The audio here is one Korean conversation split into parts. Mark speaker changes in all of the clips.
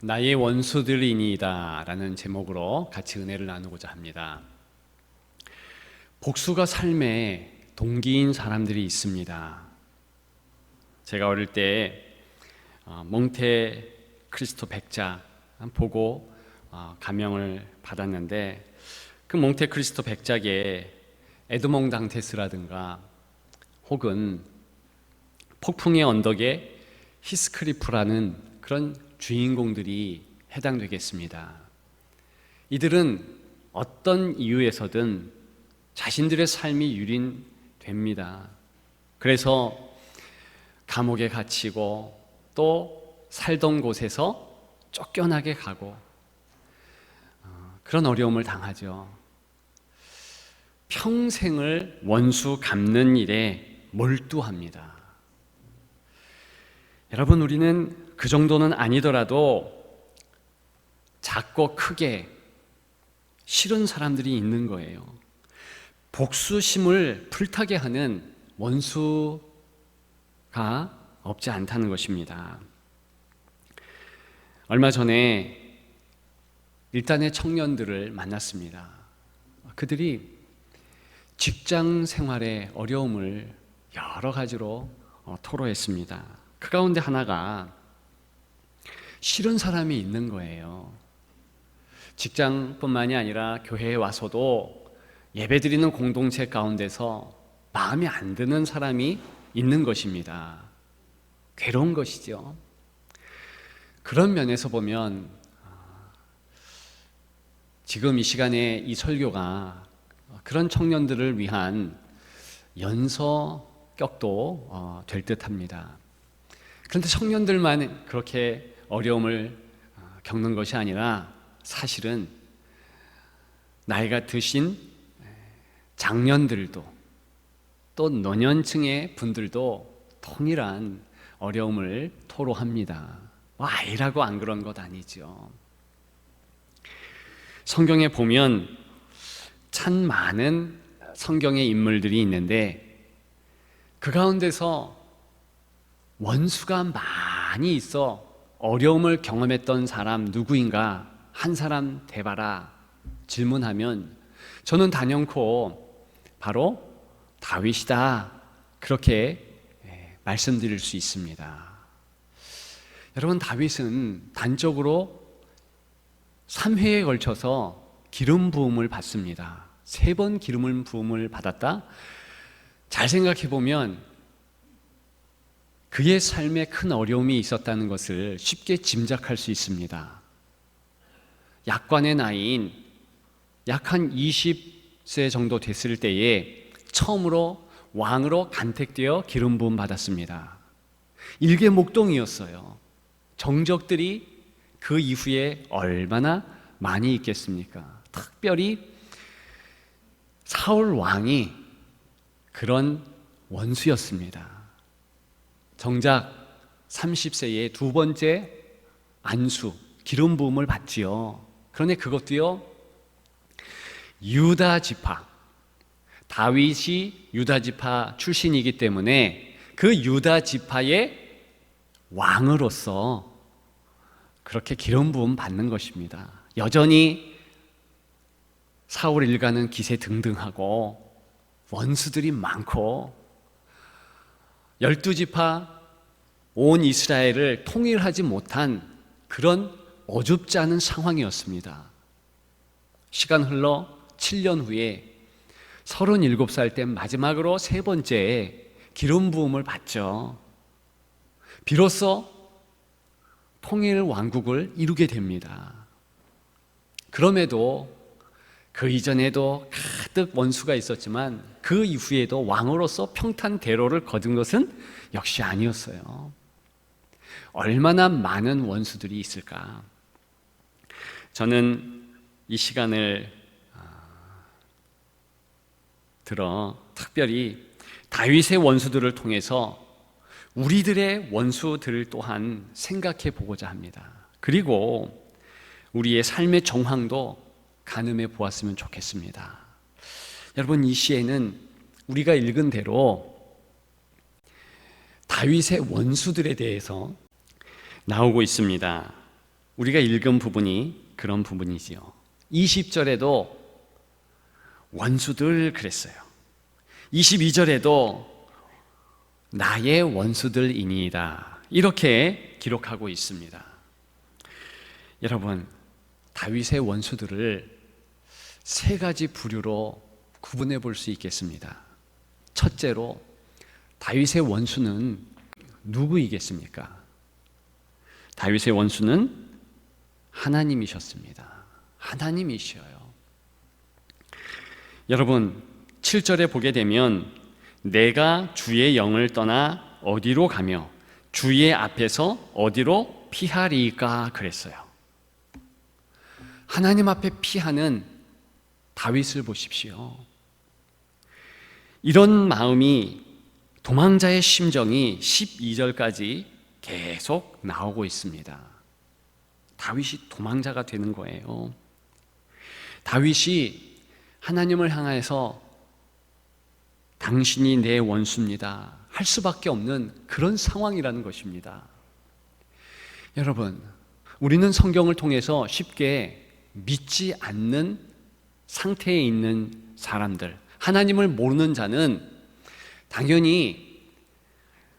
Speaker 1: 나의 원수들이니이다 라는 제목으로 같이 은혜를 나누고자 합니다. 복수가 삶의 동기인 사람들이 있습니다. 제가 어릴 때 몽테 크리스토 백작 보고 감명을 받았는데, 그 몽테 크리스토 백작의 에드몽 당테스라든가 혹은 폭풍의 언덕의 히스크리프라는 그런 주인공들이 해당되겠습니다. 이들은 어떤 이유에서든 자신들의 삶이 유린됩니다. 그래서 감옥에 갇히고 또 살던 곳에서 쫓겨나게 가고 그런 어려움을 당하죠. 평생을 원수 갚는 일에 몰두합니다. 여러분, 우리는 그 정도는 아니더라도 작고 크게 싫은 사람들이 있는 거예요. 복수심을 불타게 하는 원수가 없지 않다는 것입니다. 얼마 전에 일단의 청년들을 만났습니다. 그들이 직장 생활의 어려움을 여러 가지로 토로했습니다. 그 가운데 하나가 싫은 사람이 있는 거예요. 직장뿐만이 아니라 교회에 와서도 예배드리는 공동체 가운데서 마음에 안 드는 사람이 있는 것입니다. 괴로운 것이죠. 그런 면에서 보면 지금 이 시간에 이 설교가 그런 청년들을 위한 연서격도 될 듯합니다. 그런데 청년들만 그렇게 어려움을 겪는 것이 아니라 사실은 나이가 드신 장년들도 또 노년층의 분들도 동일한 어려움을 토로합니다. 아이라고 안 그런 것 아니죠. 성경에 보면 참 많은 성경의 인물들이 있는데 그 가운데서 원수가 많이 있어 어려움을 경험했던 사람 누구인가 한 사람 대봐라 질문하면 저는 단연코 바로 다윗이다, 그렇게 말씀드릴 수 있습니다. 여러분, 다윗은 단적으로 3회에 걸쳐서 기름 부음을 받습니다. 3번 기름 부음을 받았다? 잘 생각해 보면 그의 삶에 큰 어려움이 있었다는 것을 쉽게 짐작할 수 있습니다. 약관의 나이인 약 한 20세 정도 됐을 때에 처음으로 왕으로 간택되어 기름 부음 받았습니다. 일개 목동이었어요. 정적들이 그 이후에 얼마나 많이 있겠습니까? 특별히 사울 왕이 그런 원수였습니다. 정작 30세에 두 번째 안수, 기름 부음을 받지요. 그런데 그것도요, 유다 지파, 다윗이 유다 지파 출신이기 때문에 그 유다 지파의 왕으로서 그렇게 기름 부음 받는 것입니다. 여전히 사울 일가는 기세등등하고 원수들이 많고 12지파 온 이스라엘을 통일하지 못한 그런 어줍지 않은 상황이었습니다. 시간 흘러 7년 후에 37살 때 마지막으로 세 번째 기름 부음을 받죠. 비로소 통일 왕국을 이루게 됩니다. 그럼에도 그 이전에도 가득 원수가 있었지만 그 이후에도 왕으로서 평탄대로를 거둔 것은 역시 아니었어요. 얼마나 많은 원수들이 있을까? 저는 이 시간을 들어 특별히 다윗의 원수들을 통해서 우리들의 원수들을 또한 생각해 보고자 합니다. 그리고 우리의 삶의 정황도 가늠해 보았으면 좋겠습니다. 여러분, 이 시에는 우리가 읽은 대로 다윗의 원수들에 대해서 나오고 있습니다. 우리가 읽은 부분이 그런 부분이지요. 20절에도 원수들 그랬어요. 22절에도 나의 원수들이니이다 이렇게 기록하고 있습니다. 여러분, 다윗의 원수들을 세 가지 부류로 구분해 볼 수 있겠습니다. 첫째로, 다윗의 원수는 누구이겠습니까? 다윗의 원수는 하나님이셨습니다. 하나님이셔요. 여러분, 7절에 보게 되면 내가 주의 영을 떠나 어디로 가며 주의 앞에서 어디로 피하리까 그랬어요. 하나님 앞에 피하는 다윗을 보십시오. 이런 마음이, 도망자의 심정이 12절까지 계속 나오고 있습니다. 다윗이 도망자가 되는 거예요. 다윗이 하나님을 향해서 당신이 내 원수입니다 할 수밖에 없는 그런 상황이라는 것입니다. 여러분, 우리는 성경을 통해서 쉽게 믿지 않는 상태에 있는 사람들, 하나님을 모르는 자는 당연히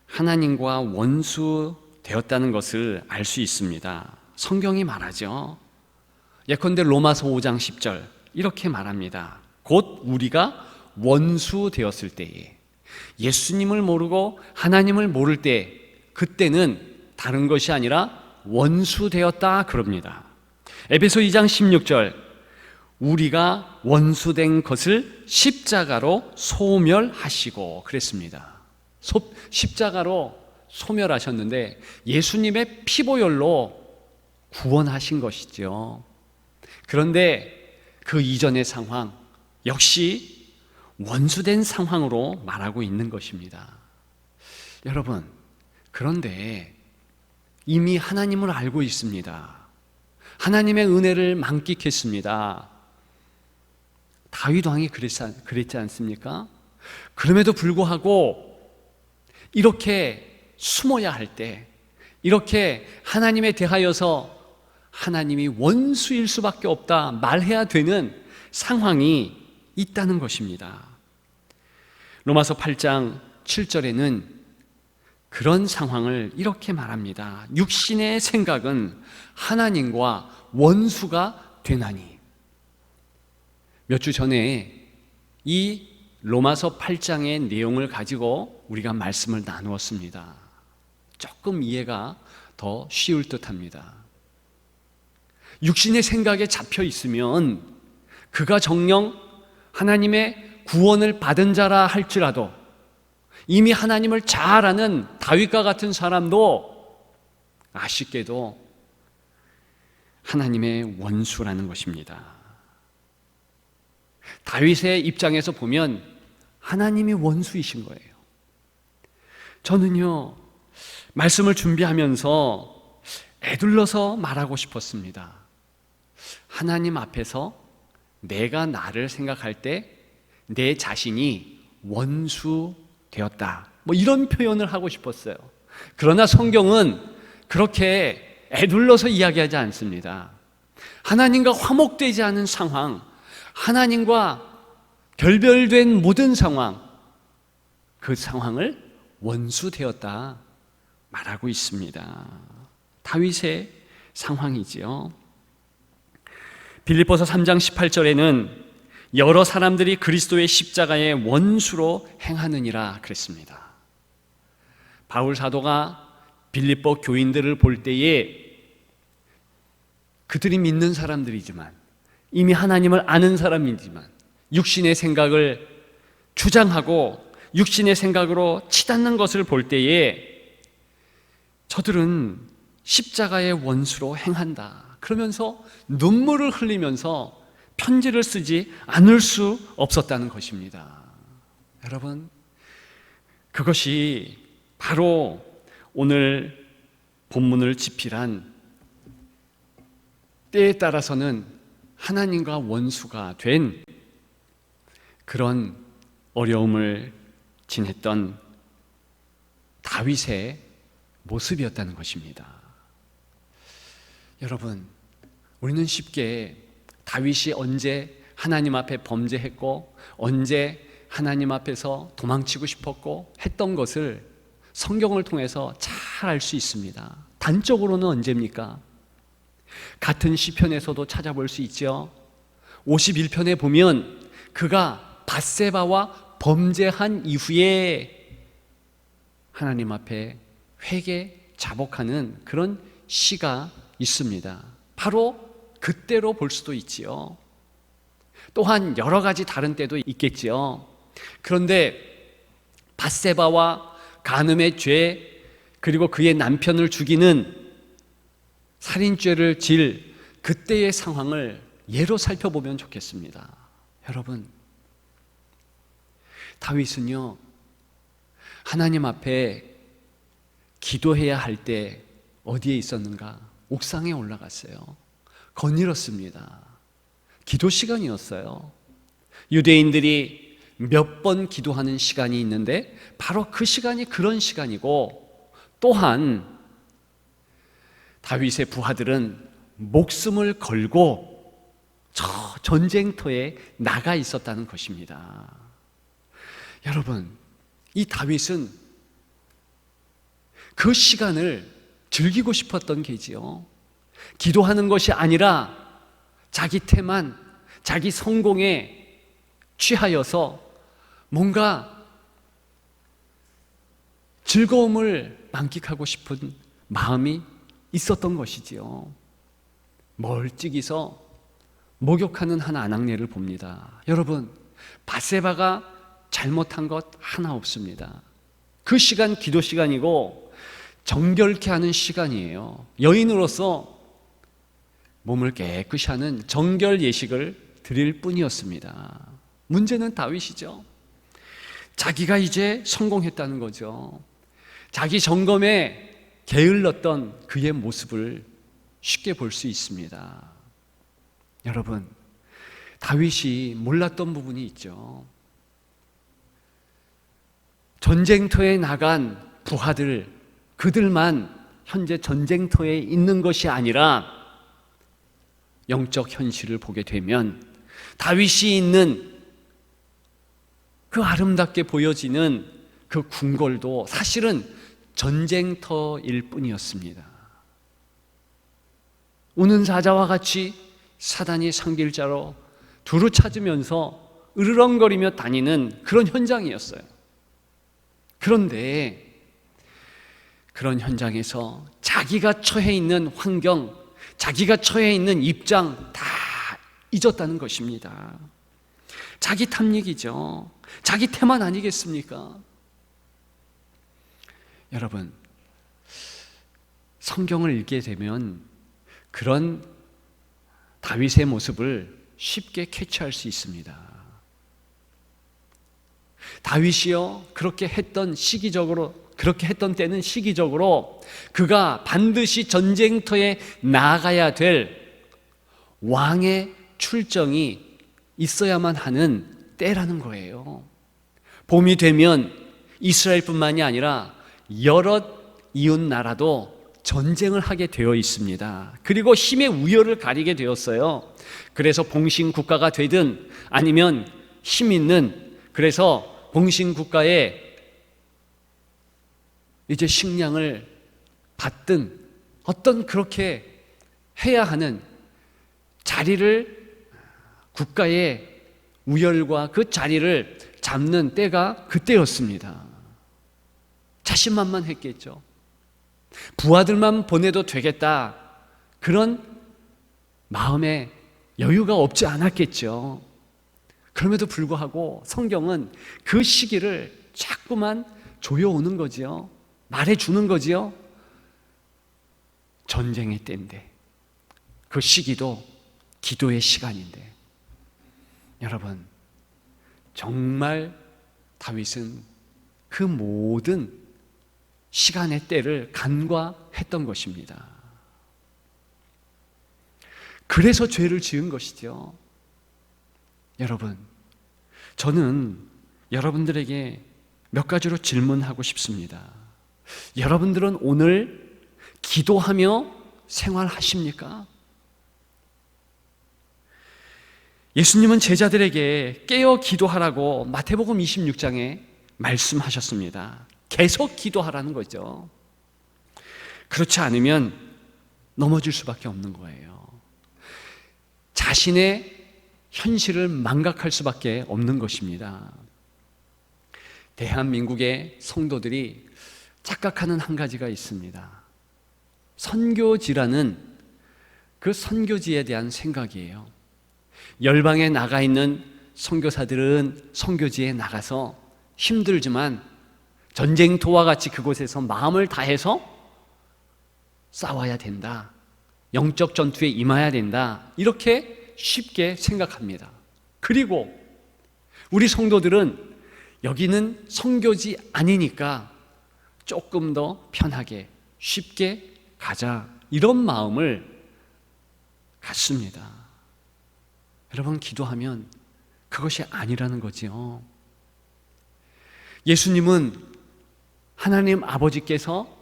Speaker 1: 하나님과 원수 되었다는 것을 알 수 있습니다. 성경이 말하죠. 예컨대 로마서 5장 10절 이렇게 말합니다. 곧 우리가 원수 되었을 때에, 예수님을 모르고 하나님을 모를 때, 그때는 다른 것이 아니라 원수 되었다 그럽니다. 에베소 2장 16절 우리가 원수된 것을 십자가로 소멸하시고 그랬습니다. 십자가로 소멸하셨는데 예수님의 피보혈로 구원하신 것이죠. 그런데 그 이전의 상황 역시 원수된 상황으로 말하고 있는 것입니다. 여러분, 그런데 이미 하나님을 알고 있습니다. 하나님의 은혜를 만끽했습니다. 다윗 왕이 그랬지 않습니까? 그럼에도 불구하고 이렇게 숨어야 할 때, 이렇게 하나님에 대하여서 하나님이 원수일 수밖에 없다 말해야 되는 상황이 있다는 것입니다. 로마서 8장 7절에는 그런 상황을 이렇게 말합니다. 육신의 생각은 하나님과 원수가 되나니. 몇 주 전에 이 로마서 8장의 내용을 가지고 우리가 말씀을 나누었습니다. 조금 이해가 더 쉬울 듯합니다. 육신의 생각에 잡혀 있으면 그가 정녕 하나님의 구원을 받은 자라 할지라도 이미 하나님을 잘 아는 다윗과 같은 사람도 아쉽게도 하나님의 원수라는 것입니다. 다윗의 입장에서 보면 하나님이 원수이신 거예요. 저는요, 말씀을 준비하면서 애둘러서 말하고 싶었습니다. 하나님 앞에서 내가 나를 생각할 때 내 자신이 원수 되었다, 이런 표현을 하고 싶었어요. 그러나 성경은 그렇게 애둘러서 이야기하지 않습니다. 하나님과 화목되지 않은 상황, 하나님과 결별된 모든 상황, 그 상황을 원수 되었다 말하고 있습니다. 다윗의 상황이지요. 빌립보서 3장 18절에는 여러 사람들이 그리스도의 십자가의 원수로 행하느니라 그랬습니다. 바울 사도가 빌립보 교인들을 볼 때에 그들이 믿는 사람들이지만, 이미 하나님을 아는 사람이지만 육신의 생각을 주장하고 육신의 생각으로 치닫는 것을 볼 때에 저들은 십자가의 원수로 행한다 그러면서 눈물을 흘리면서 편지를 쓰지 않을 수 없었다는 것입니다. 여러분, 그것이 바로 오늘 본문을 집필한, 때에 따라서는 하나님과 원수가 된 그런 어려움을 지냈던 다윗의 모습이었다는 것입니다. 여러분, 우리는 쉽게 다윗이 언제 하나님 앞에 범죄했고 언제 하나님 앞에서 도망치고 싶었고 했던 것을 성경을 통해서 잘 알 수 있습니다. 단적으로는 언제입니까? 같은 시편에서도 찾아볼 수 있죠. 51편에 보면 그가 밧세바와 범죄한 이후에 하나님 앞에 회개 자복하는 그런 시가 있습니다. 바로 그때로 볼 수도 있지요. 또한 여러 가지 다른 때도 있겠지요. 그런데 밧세바와 간음의 죄, 그리고 그의 남편을 죽이는 살인죄를 질 그때의 상황을 예로 살펴보면 좋겠습니다. 여러분, 다윗은요, 하나님 앞에 기도해야 할 때 어디에 있었는가? 옥상에 올라갔어요. 거닐었습니다. 기도 시간이었어요. 유대인들이 몇 번 기도하는 시간이 있는데 바로 그 시간이 그런 시간이고, 또한 다윗의 부하들은 목숨을 걸고 저 전쟁터에 나가 있었다는 것입니다. 여러분, 이 다윗은 그 시간을 즐기고 싶었던 게지요. 기도하는 것이 아니라 자기 태만, 자기 성공에 취하여서 뭔가 즐거움을 만끽하고 싶은 마음이 있었던 것이지요. 멀찍이서 목욕하는 한 아낙네를 봅니다. 여러분, 밧세바가 잘못한 것 하나 없습니다. 그 시간 기도 시간이고 정결케 하는 시간이에요. 여인으로서 몸을 깨끗이 하는 정결 예식을 드릴 뿐이었습니다. 문제는 다윗이죠. 자기가 이제 성공했다는 거죠. 자기 점검에 게을렀던 그의 모습을 쉽게 볼 수 있습니다. 여러분, 다윗이 몰랐던 부분이 있죠. 전쟁터에 나간 부하들, 그들만 현재 전쟁터에 있는 것이 아니라 영적 현실을 보게 되면 다윗이 있는 그 아름답게 보여지는 그 궁궐도 사실은 전쟁터일 뿐이었습니다. 우는 사자와 같이 사단이 상길자로 두루 찾으면서 으르렁거리며 다니는 그런 현장이었어요. 그런데 그런 현장에서 자기가 처해 있는 환경, 자기가 처해 있는 입장 다 잊었다는 것입니다. 자기 탐닉이죠. 자기 태만 아니겠습니까? 여러분, 성경을 읽게 되면 그런 다윗의 모습을 쉽게 캐치할 수 있습니다. 다윗이요, 그렇게 했던 때는 시기적으로 그가 반드시 전쟁터에 나가야 될 왕의 출정이 있어야만 하는 때라는 거예요. 봄이 되면 이스라엘뿐만이 아니라 여러 이웃 나라도 전쟁을 하게 되어 있습니다. 그리고 힘의 우열을 가리게 되었어요. 그래서 봉신 국가가 되든 아니면 힘 있는, 그래서 봉신 국가에 이제 식량을 받든 어떤 그렇게 해야 하는 자리를, 국가의 우열과 그 자리를 잡는 때가 그때였습니다. 자신만만했겠죠. 부하들만 보내도 되겠다, 그런 마음에 여유가 없지 않았겠죠. 그럼에도 불구하고 성경은 그 시기를 자꾸만 조여오는 거지요. 말해주는 거지요. 전쟁의 때인데, 그 시기도 기도의 시간인데, 여러분, 정말 다윗은 그 모든 시간의 때를 간과했던 것입니다. 그래서 죄를 지은 것이죠. 여러분, 저는 여러분들에게 몇 가지로 질문하고 싶습니다. 여러분들은 오늘 기도하며 생활하십니까? 예수님은 제자들에게 깨어 기도하라고 마태복음 26장에 말씀하셨습니다. 계속 기도하라는 거죠. 그렇지 않으면 넘어질 수밖에 없는 거예요. 자신의 현실을 망각할 수밖에 없는 것입니다. 대한민국의 성도들이 착각하는 한 가지가 있습니다. 선교지라는 그 선교지에 대한 생각이에요. 열방에 나가 있는 선교사들은 선교지에 나가서 힘들지만 전쟁터와 같이 그곳에서 마음을 다해서 싸워야 된다. 영적 전투에 임해야 된다. 이렇게 쉽게 생각합니다. 그리고 우리 성도들은 여기는 선교지 아니니까 조금 더 편하게 쉽게 가자, 이런 마음을 갖습니다. 여러분, 기도하면 그것이 아니라는 거지요. 예수님은 하나님 아버지께서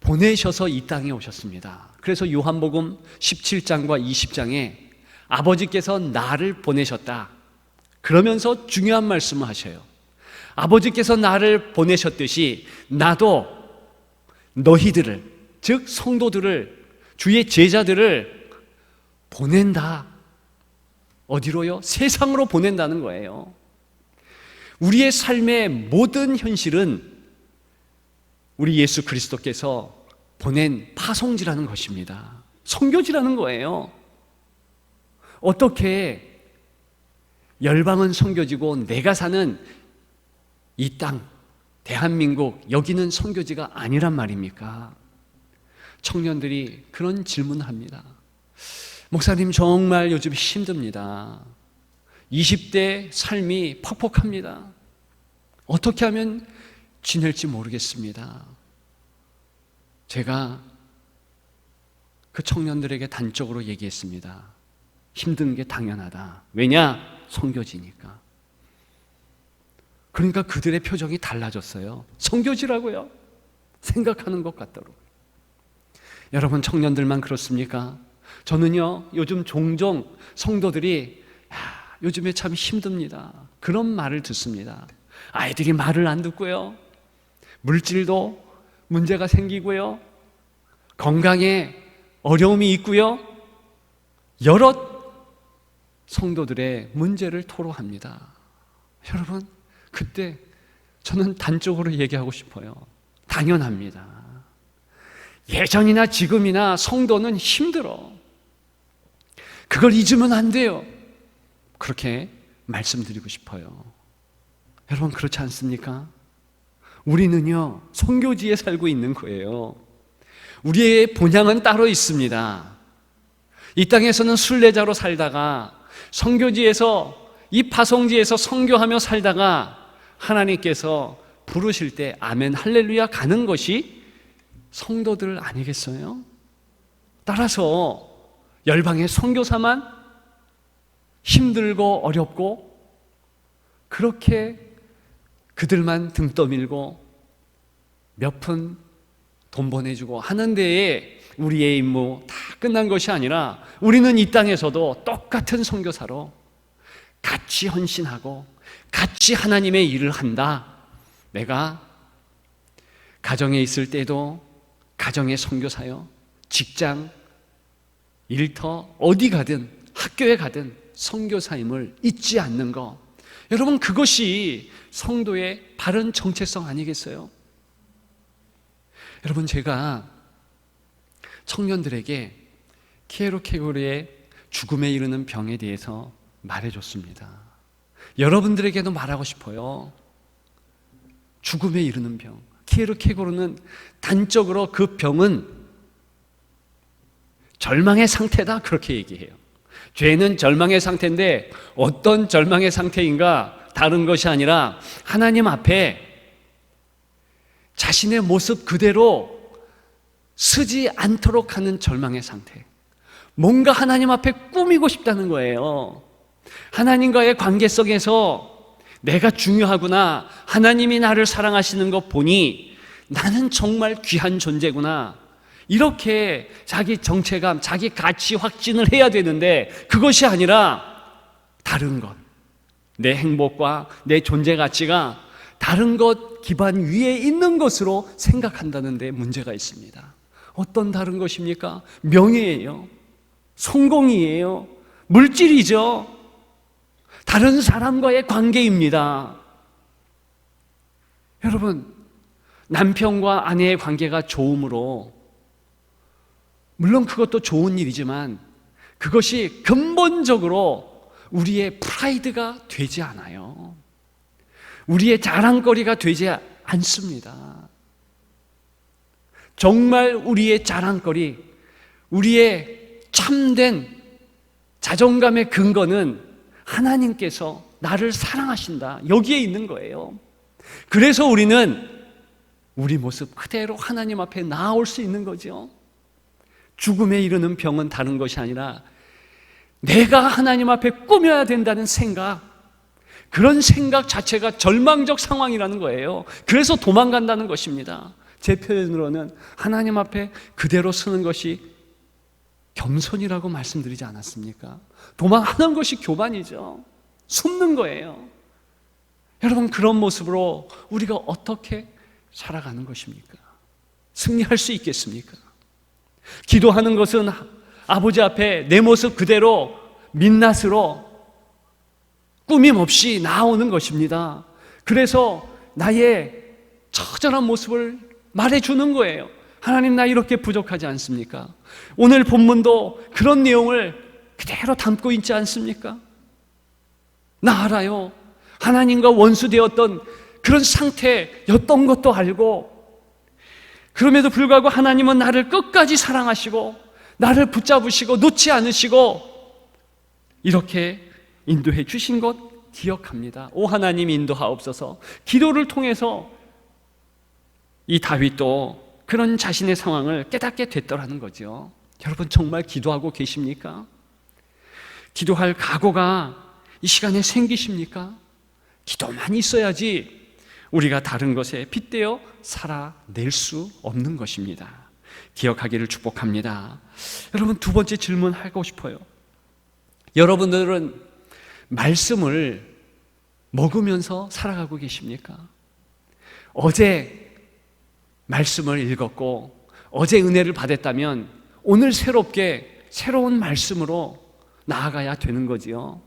Speaker 1: 보내셔서 이 땅에 오셨습니다. 그래서 요한복음 17장과 20장에 아버지께서 나를 보내셨다, 그러면서 중요한 말씀을 하셔요. 아버지께서 나를 보내셨듯이 나도 너희들을, 즉 성도들을, 주의 제자들을 보낸다. 어디로요? 세상으로 보낸다는 거예요. 우리의 삶의 모든 현실은 우리 예수 그리스도께서 보낸 파송지라는 것입니다. 선교지라는 거예요. 어떻게 열방은 선교지고 내가 사는 이 땅, 대한민국, 여기는 선교지가 아니란 말입니까? 청년들이 그런 질문을 합니다. 목사님, 정말 요즘 힘듭니다. 20대 삶이 퍽퍽합니다. 어떻게 하면 지낼지 모르겠습니다. 제가 그 청년들에게 단적으로 얘기했습니다. 힘든 게 당연하다. 왜냐? 선교지니까. 그러니까 그들의 표정이 달라졌어요. 선교지라고요? 생각하는 것 같도록. 여러분, 청년들만 그렇습니까? 저는요, 요즘 종종 성도들이 요즘에 참 힘듭니다, 그런 말을 듣습니다. 아이들이 말을 안 듣고요, 물질도 문제가 생기고요, 건강에 어려움이 있고요, 여러 성도들의 문제를 토로합니다. 여러분, 그때 저는 단적으로 얘기하고 싶어요. 당연합니다. 예전이나 지금이나 성도는 힘들어. 그걸 잊으면 안 돼요. 그렇게 말씀드리고 싶어요. 여러분, 그렇지 않습니까? 우리는요, 선교지에 살고 있는 거예요. 우리의 본향은 따로 있습니다. 이 땅에서는 순례자로 살다가 선교지에서, 이 파송지에서 선교하며 살다가 하나님께서 부르실 때 아멘 할렐루야 가는 것이 성도들 아니겠어요? 따라서 열방의 선교사만 힘들고 어렵고 그렇게 그들만 등 떠밀고 몇 푼 돈 보내주고 하는 데에 우리의 임무 다 끝난 것이 아니라 우리는 이 땅에서도 똑같은 선교사로 같이 헌신하고 같이 하나님의 일을 한다. 내가 가정에 있을 때도 가정의 선교사요, 직장, 일터, 어디 가든 학교에 가든 선교사임을 잊지 않는 것, 여러분, 그것이 성도의 바른 정체성 아니겠어요? 여러분, 제가 청년들에게 키에로케고르의 죽음에 이르는 병에 대해서 말해줬습니다. 여러분들에게도 말하고 싶어요. 죽음에 이르는 병, 키에로케고르는 단적으로 그 병은 절망의 상태다, 그렇게 얘기해요. 죄는 절망의 상태인데 어떤 절망의 상태인가? 다른 것이 아니라 하나님 앞에 자신의 모습 그대로 서지 않도록 하는 절망의 상태. 뭔가 하나님 앞에 꾸미고 싶다는 거예요. 하나님과의 관계 속에서 내가 중요하구나, 하나님이 나를 사랑하시는 것 보니 나는 정말 귀한 존재구나, 이렇게 자기 정체감, 자기 가치 확진을 해야 되는데 그것이 아니라 다른 것, 내 행복과 내 존재 가치가 다른 것 기반 위에 있는 것으로 생각한다는 데 문제가 있습니다. 어떤 다른 것입니까? 명예예요. 성공이에요. 물질이죠. 다른 사람과의 관계입니다. 여러분, 남편과 아내의 관계가 좋음으로, 물론 그것도 좋은 일이지만 그것이 근본적으로 우리의 프라이드가 되지 않아요. 우리의 자랑거리가 되지 않습니다. 정말 우리의 자랑거리, 우리의 참된 자존감의 근거는 하나님께서 나를 사랑하신다, 여기에 있는 거예요. 그래서 우리는 우리 모습 그대로 하나님 앞에 나아올 수 있는 거죠. 죽음에 이르는 병은 다른 것이 아니라 내가 하나님 앞에 꾸며야 된다는 생각, 그런 생각 자체가 절망적 상황이라는 거예요. 그래서 도망간다는 것입니다. 제 표현으로는 하나님 앞에 그대로 서는 것이 겸손이라고 말씀드리지 않았습니까? 도망하는 것이 교만이죠. 숨는 거예요. 여러분, 그런 모습으로 우리가 어떻게 살아가는 것입니까? 승리할 수 있겠습니까? 기도하는 것은 아버지 앞에 내 모습 그대로 민낯으로 꾸밈 없이 나오는 것입니다. 그래서 나의 처절한 모습을 말해주는 거예요. 하나님, 나 이렇게 부족하지 않습니까? 오늘 본문도 그런 내용을 그대로 담고 있지 않습니까? 나 알아요. 하나님과 원수되었던 그런 상태였던 것도 알고, 그럼에도 불구하고 하나님은 나를 끝까지 사랑하시고 나를 붙잡으시고 놓지 않으시고 이렇게 인도해 주신 것 기억합니다. 오 하나님, 인도하옵소서. 기도를 통해서 이 다윗도 그런 자신의 상황을 깨닫게 됐더라는 거죠. 여러분, 정말 기도하고 계십니까? 기도할 각오가 이 시간에 생기십니까? 기도만 있어야지 우리가 다른 것에 빗대어 살아낼 수 없는 것입니다. 기억하기를 축복합니다. 여러분, 두 번째 질문하고 싶어요. 여러분들은 말씀을 먹으면서 살아가고 계십니까? 어제 말씀을 읽었고 어제 은혜를 받았다면 오늘 새롭게 새로운 말씀으로 나아가야 되는 거지요.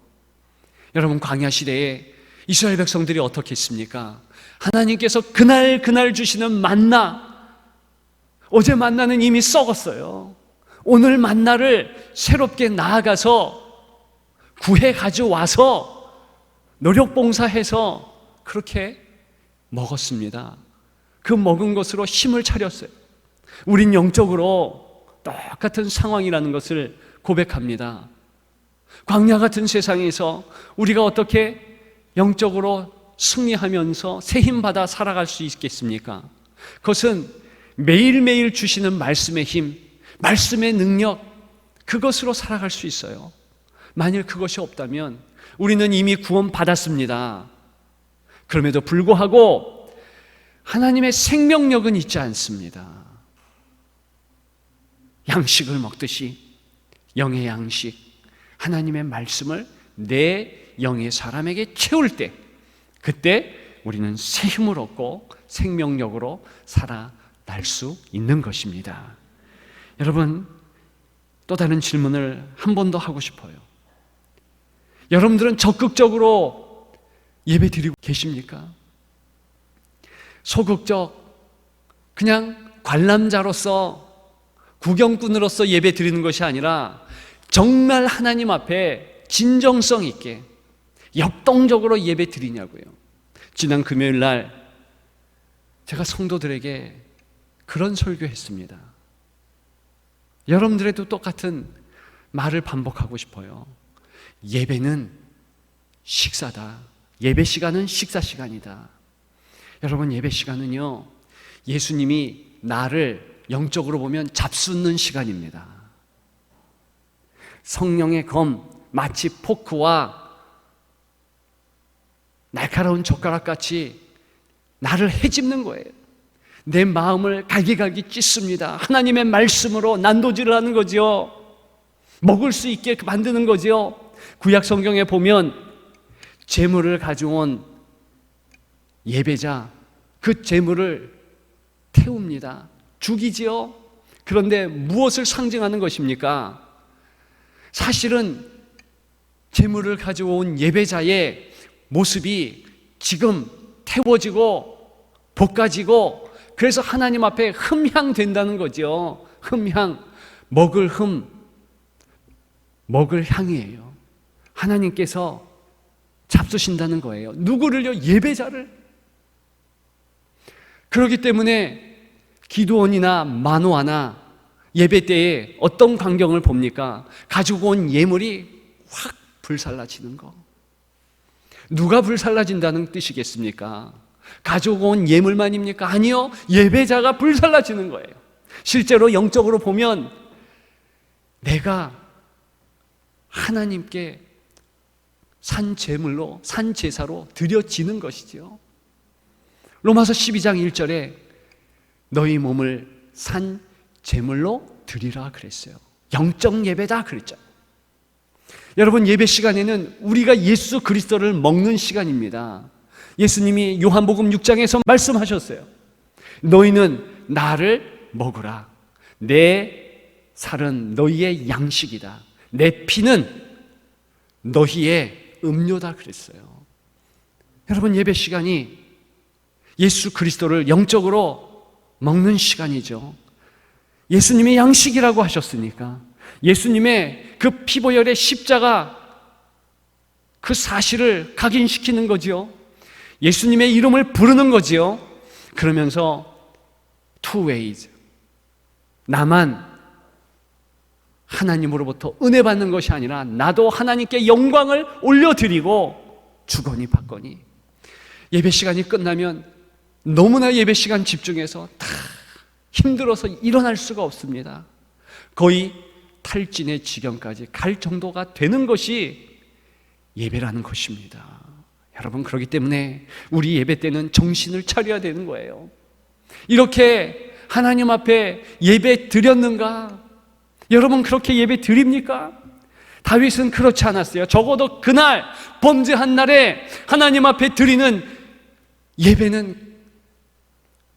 Speaker 1: 여러분, 광야 시대에 이스라엘 백성들이 어떻게 했습니까? 하나님께서 그날 주시는 만나, 어제 만나는 이미 썩었어요. 오늘 만나를 새롭게 나아가서 구해 가져와서 노력봉사해서 그렇게 먹었습니다. 그 먹은 것으로 힘을 차렸어요. 우린 영적으로 똑같은 상황이라는 것을 고백합니다. 광야 같은 세상에서 우리가 어떻게 영적으로 승리하면서 새 힘 받아 살아갈 수 있겠습니까? 그것은 매일매일 주시는 말씀의 힘, 말씀의 능력, 그것으로 살아갈 수 있어요. 만일 그것이 없다면 우리는 이미 구원 받았습니다. 그럼에도 불구하고 하나님의 생명력은 있지 않습니다. 양식을 먹듯이 영의 양식, 하나님의 말씀을 내 영의 사람에게 채울 때, 그때 우리는 새 힘을 얻고 생명력으로 살아날 수 있는 것입니다. 여러분, 또 다른 질문을 한 번 더 하고 싶어요. 여러분들은 적극적으로 예배 드리고 계십니까? 소극적, 그냥 관람자로서, 구경꾼으로서 예배 드리는 것이 아니라 정말 하나님 앞에 진정성 있게 역동적으로 예배 드리냐고요. 지난 금요일 날 제가 성도들에게 그런 설교했습니다. 여러분들에도 똑같은 말을 반복하고 싶어요. 예배는 식사다. 예배 시간은 식사 시간이다. 여러분, 예배 시간은요, 예수님이 나를 영적으로 보면 잡수는 시간입니다. 성령의 검, 마치 포크와 날카로운 젓가락같이 나를 헤집는 거예요. 내 마음을 갈기갈기 찢습니다. 하나님의 말씀으로 난도질을 하는 거지요. 먹을 수 있게 만드는 거지요. 구약 성경에 보면 제물을 가져온 예배자, 그 제물을 태웁니다. 죽이지요. 그런데 무엇을 상징하는 것입니까? 사실은 제물을 가져온 예배자의 모습이 지금 태워지고 볶아지고, 그래서 하나님 앞에 흠향된다는 거죠. 흠향, 먹을 향이에요. 하나님께서 잡수신다는 거예요. 누구를요? 예배자를. 그렇기 때문에 기드온이나 마노아나 예배 때에 어떤 광경을 봅니까? 가지고 온 예물이 확 불살라지는 거. 누가 불살라진다는 뜻이겠습니까? 가지고 온 예물만입니까? 아니요, 예배자가 불살라지는 거예요. 실제로 영적으로 보면 내가 하나님께 산 제물로, 산 제사로 드려지는 것이지요. 로마서 12장 1절에 너희 몸을 산 제물로 드리라 그랬어요. 영적 예배다 그랬죠. 여러분, 예배 시간에는 우리가 예수 그리스도를 먹는 시간입니다. 예수님이 요한복음 6장에서 말씀하셨어요. 너희는 나를 먹으라. 내 살은 너희의 양식이다. 내 피는 너희의 음료다 그랬어요. 여러분, 예배 시간이 예수 그리스도를 영적으로 먹는 시간이죠. 예수님의 양식이라고 하셨으니까 예수님의 그 피보혈의 십자가, 그 사실을 각인시키는 거지요. 예수님의 이름을 부르는 거지요. 그러면서 two ways, 나만 하나님으로부터 은혜 받는 것이 아니라 나도 하나님께 영광을 올려드리고 주거니 받거니. 예배 시간이 끝나면 너무나 예배 시간 집중해서 다 힘들어서 일어날 수가 없습니다. 거의 탈진의 지경까지 갈 정도가 되는 것이 예배라는 것입니다. 여러분, 그렇기 때문에 우리 예배 때는 정신을 차려야 되는 거예요. 이렇게 하나님 앞에 예배 드렸는가? 여러분, 그렇게 예배 드립니까? 다윗은 그렇지 않았어요. 적어도 그날 범죄한 날에 하나님 앞에 드리는 예배는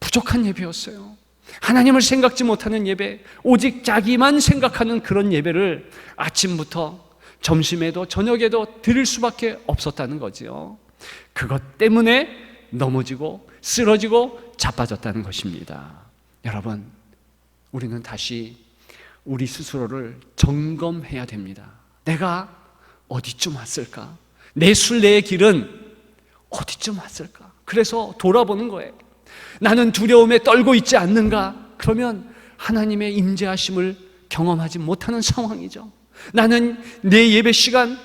Speaker 1: 부족한 예배였어요. 하나님을 생각지 못하는 예배, 오직 자기만 생각하는 그런 예배를 아침부터 점심에도 저녁에도 드릴 수밖에 없었다는 거지요. 그것 때문에 넘어지고 쓰러지고 자빠졌다는 것입니다. 여러분, 우리는 다시 우리 스스로를 점검해야 됩니다. 내가 어디쯤 왔을까? 내 순례의 길은 어디쯤 왔을까? 그래서 돌아보는 거예요. 나는 두려움에 떨고 있지 않는가? 그러면 하나님의 임재하심을 경험하지 못하는 상황이죠. 나는 내 예배 시간,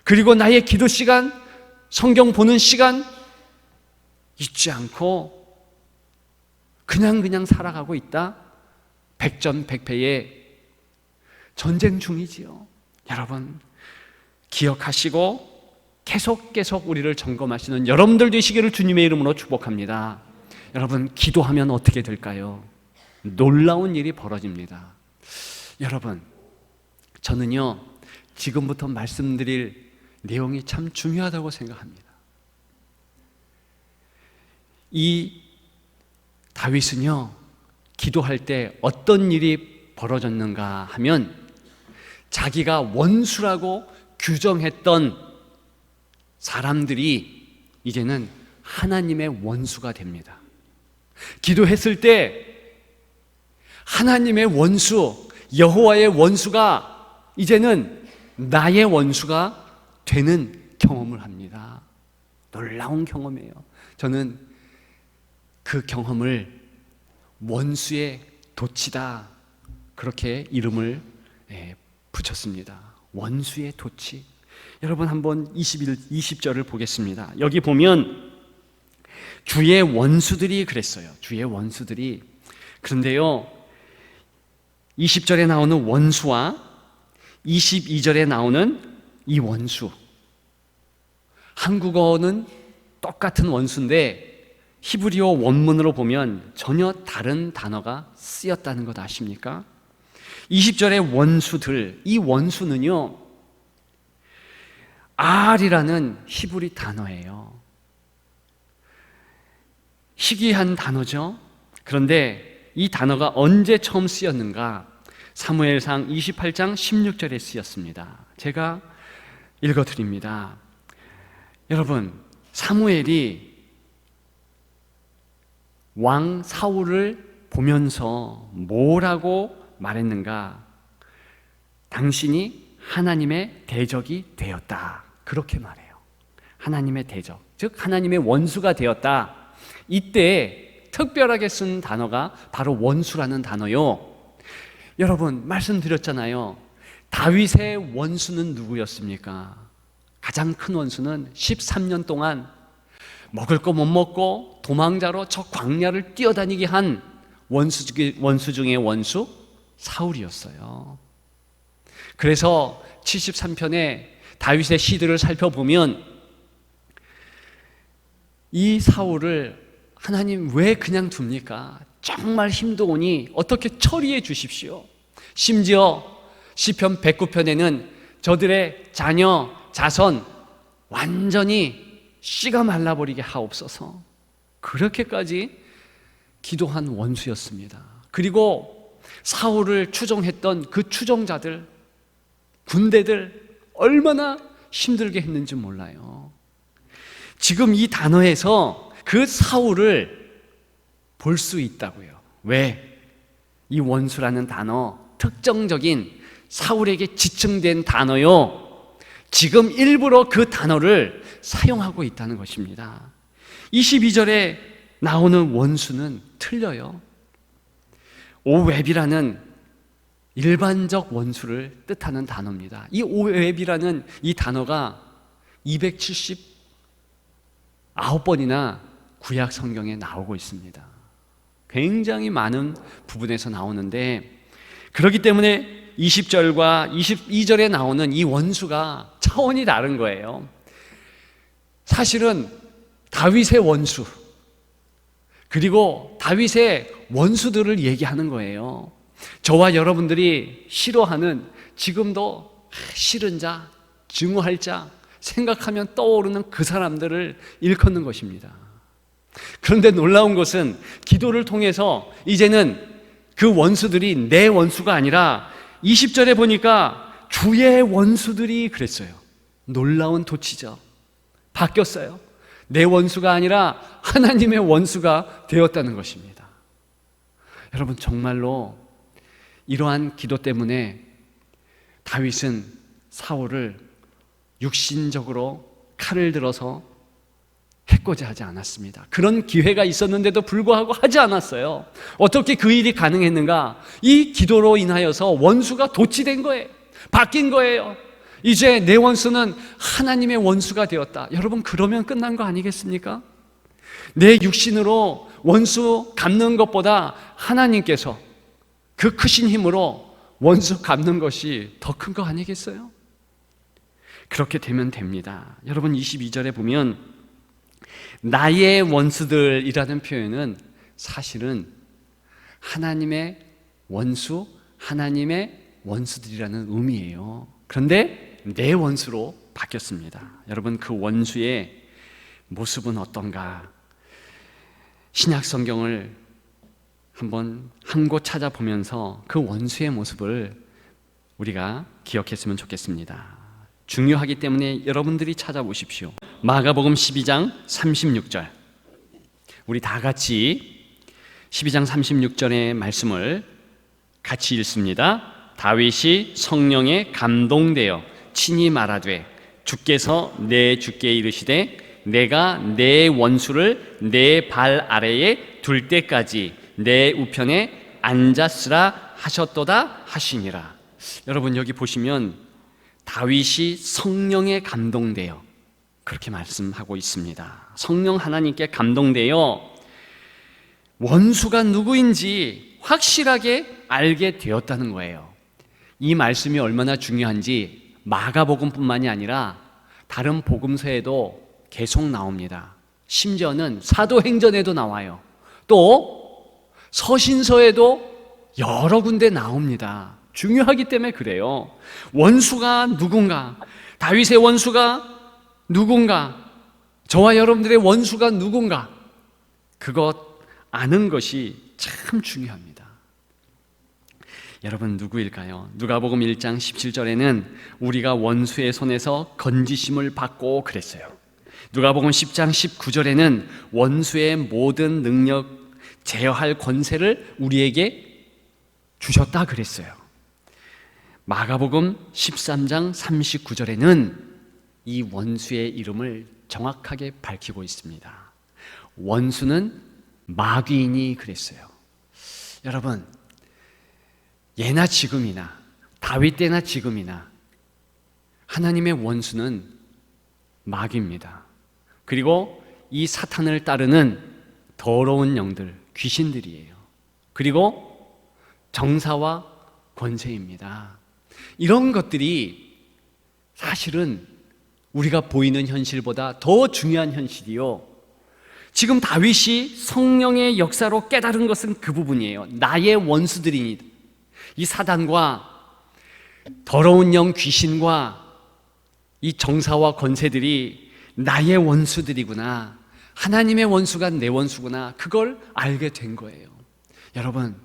Speaker 1: 그리고 나의 기도 시간, 성경 보는 시간 잊지 않고 그냥 살아가고 있다? 백전백패의 전쟁 중이지요. 여러분, 기억하시고 계속 우리를 점검하시는 여러분들 되시기를 주님의 이름으로 축복합니다. 여러분, 기도하면 어떻게 될까요? 놀라운 일이 벌어집니다. 여러분, 저는요, 지금부터 말씀드릴 내용이 참 중요하다고 생각합니다. 이 다윗은요, 기도할 때 어떤 일이 벌어졌는가 하면 자기가 원수라고 규정했던 사람들이 이제는 하나님의 원수가 됩니다. 기도했을 때 하나님의 원수, 여호와의 원수가 이제는 나의 원수가 되는 경험을 합니다. 놀라운 경험이에요. 저는 그 경험을 원수의 돛이다, 그렇게 이름을 붙였습니다. 원수의 돛이. 여러분, 한번 20절을 보겠습니다. 여기 보면 주의 원수들이 그랬어요. 주의 원수들이. 그런데요, 20절에 나오는 원수와 22절에 나오는 이 원수, 한국어는 똑같은 원수인데 히브리어 원문으로 보면 전혀 다른 단어가 쓰였다는 것 아십니까? 20절의 원수들, 이 원수는요, 알이라는 히브리 단어예요. 희귀한 단어죠. 그런데 이 단어가 언제 처음 쓰였는가? 사무엘상 28장 16절에 쓰였습니다. 제가 읽어드립니다. 여러분, 사무엘이 왕 사울을 보면서 뭐라고 말했는가? 당신이 하나님의 대적이 되었다. 그렇게 말해요. 하나님의 대적, 즉 하나님의 원수가 되었다. 이때 특별하게 쓴 단어가 바로 원수라는 단어요. 여러분, 말씀드렸잖아요. 다윗의 원수는 누구였습니까? 가장 큰 원수는 13년 동안 먹을 거 못 먹고 도망자로 저 광야를 뛰어다니게 한 원수 중의 원수 사울이었어요. 그래서 73편에 다윗의 시들을 살펴보면 이 사울을 하나님 왜 그냥 둡니까? 정말 힘도 오니 어떻게 처리해 주십시오. 심지어 시편 109편에는 저들의 자녀, 자손 완전히 씨가 말라버리게 하옵소서, 그렇게까지 기도한 원수였습니다. 그리고 사울을 추종했던 그 추종자들, 군대들 얼마나 힘들게 했는지 몰라요. 지금 이 단어에서 그 사울을 볼 수 있다고요. 왜? 이 원수라는 단어, 특정적인 사울에게 지칭된 단어요. 지금 일부러 그 단어를 사용하고 있다는 것입니다. 22절에 나오는 원수는 틀려요. 오웹이라는 일반적 원수를 뜻하는 단어입니다. 이 오웹이라는 이 단어가 279번이나 구약 성경에 나오고 있습니다. 굉장히 많은 부분에서 나오는데, 그렇기 때문에 20절과 22절에 나오는 이 원수가 차원이 다른 거예요. 사실은 다윗의 원수, 그리고 다윗의 원수들을 얘기하는 거예요. 저와 여러분들이 싫어하는, 지금도 싫은 자, 증오할 자 생각하면 떠오르는 그 사람들을 일컫는 것입니다. 그런데 놀라운 것은 기도를 통해서 이제는 그 원수들이 내 원수가 아니라 20절에 보니까 주의 원수들이 그랬어요. 놀라운 도치죠. 바뀌었어요. 내 원수가 아니라 하나님의 원수가 되었다는 것입니다. 여러분, 정말로 이러한 기도 때문에 다윗은 사울을 육신적으로 칼을 들어서 해코지 하지 않았습니다. 그런 기회가 있었는데도 불구하고 하지 않았어요. 어떻게 그 일이 가능했는가? 이 기도로 인하여서 원수가 도치된 거예요. 바뀐 거예요. 이제 내 원수는 하나님의 원수가 되었다. 여러분, 그러면 끝난 거 아니겠습니까? 내 육신으로 원수 갚는 것보다 하나님께서 그 크신 힘으로 원수 갚는 것이 더 큰 거 아니겠어요? 그렇게 되면 됩니다. 여러분, 22절에 보면 나의 원수들이라는 표현은 사실은 하나님의 원수, 하나님의 원수들이라는 의미예요. 그런데 내 원수로 바뀌었습니다. 여러분, 그 원수의 모습은 어떤가? 신약 성경을 한번 한 곳 찾아보면서 그 원수의 모습을 우리가 기억했으면 좋겠습니다. 중요하기 때문에 여러분들이 찾아보십시오. 마가복음 12장 36절, 우리 다 같이 12장 36절의 말씀을 같이 읽습니다. 다윗이 성령에 감동되어 친히 말하되 주께서 내 주께 이르시되 내가 내 원수를 내 발 아래에 둘 때까지 내 우편에 앉았으라 하셨도다 하시니라. 여러분, 여기 보시면 다윗이 성령에 감동되어 그렇게 말씀하고 있습니다. 성령 하나님께 감동되어 원수가 누구인지 확실하게 알게 되었다는 거예요. 이 말씀이 얼마나 중요한지 마가복음뿐만이 아니라 다른 복음서에도 계속 나옵니다. 심지어는 사도행전에도 나와요. 또 서신서에도 여러 군데 나옵니다. 중요하기 때문에 그래요. 원수가 누군가, 다윗의 원수가 누군가, 저와 여러분들의 원수가 누군가, 그것 아는 것이 참 중요합니다. 여러분 누구일까요? 누가복음 1장 17절에는 우리가 원수의 손에서 건지심을 받고 그랬어요. 누가복음 10장 19절에는 원수의 모든 능력, 제어할 권세를 우리에게 주셨다 그랬어요. 마가복음 13장 39절에는 이 원수의 이름을 정확하게 밝히고 있습니다. 원수는 마귀이니 그랬어요. 여러분, 예나 지금이나 다윗 때나 지금이나 하나님의 원수는 마귀입니다. 그리고 이 사탄을 따르는 더러운 영들, 귀신들이에요. 그리고 정사와 권세입니다. 이런 것들이 사실은 우리가 보이는 현실보다 더 중요한 현실이요. 지금 다윗이 성령의 역사로 깨달은 것은 그 부분이에요. 나의 원수들이니, 이 사단과 더러운 영 귀신과 이 정사와 권세들이 나의 원수들이구나, 하나님의 원수가 내 원수구나, 그걸 알게 된 거예요. 여러분,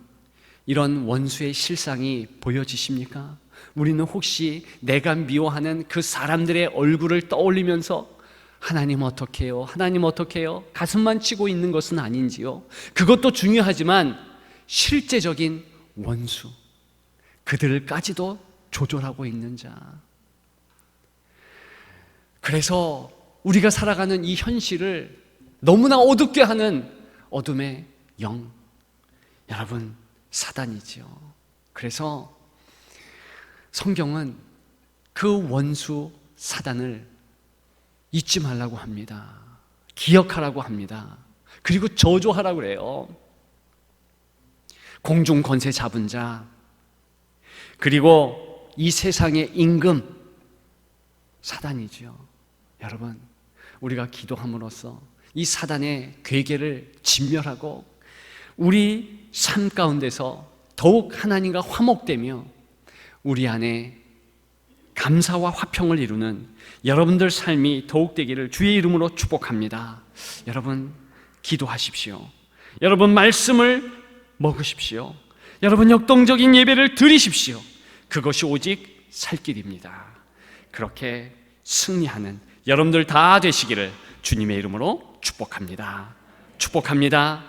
Speaker 1: 이런 원수의 실상이 보여지십니까? 우리는 혹시 내가 미워하는 그 사람들의 얼굴을 떠올리면서 하나님 어떻게 해요? 하나님 어떻게 해요? 가슴만 치고 있는 것은 아닌지요? 그것도 중요하지만 실제적인 원수, 그들까지도 조절하고 있는 자. 그래서 우리가 살아가는 이 현실을 너무나 어둡게 하는 어둠의 영, 여러분, 사단이지요. 그래서 성경은 그 원수 사단을 잊지 말라고 합니다. 기억하라고 합니다. 그리고 저주하라고 그래요. 공중 권세 잡은 자, 그리고 이 세상의 임금, 사단이죠. 여러분, 우리가 기도함으로써 이 사단의 괴계를 진멸하고 우리 삶 가운데서 더욱 하나님과 화목되며 우리 안에 감사와 화평을 이루는 여러분들 삶이 더욱 되기를 주의 이름으로 축복합니다. 여러분 기도하십시오. 여러분 말씀을 먹으십시오. 여러분 역동적인 예배를 드리십시오. 그것이 오직 살 길입니다. 그렇게 승리하는 여러분들 다 되시기를 주님의 이름으로 축복합니다. 축복합니다.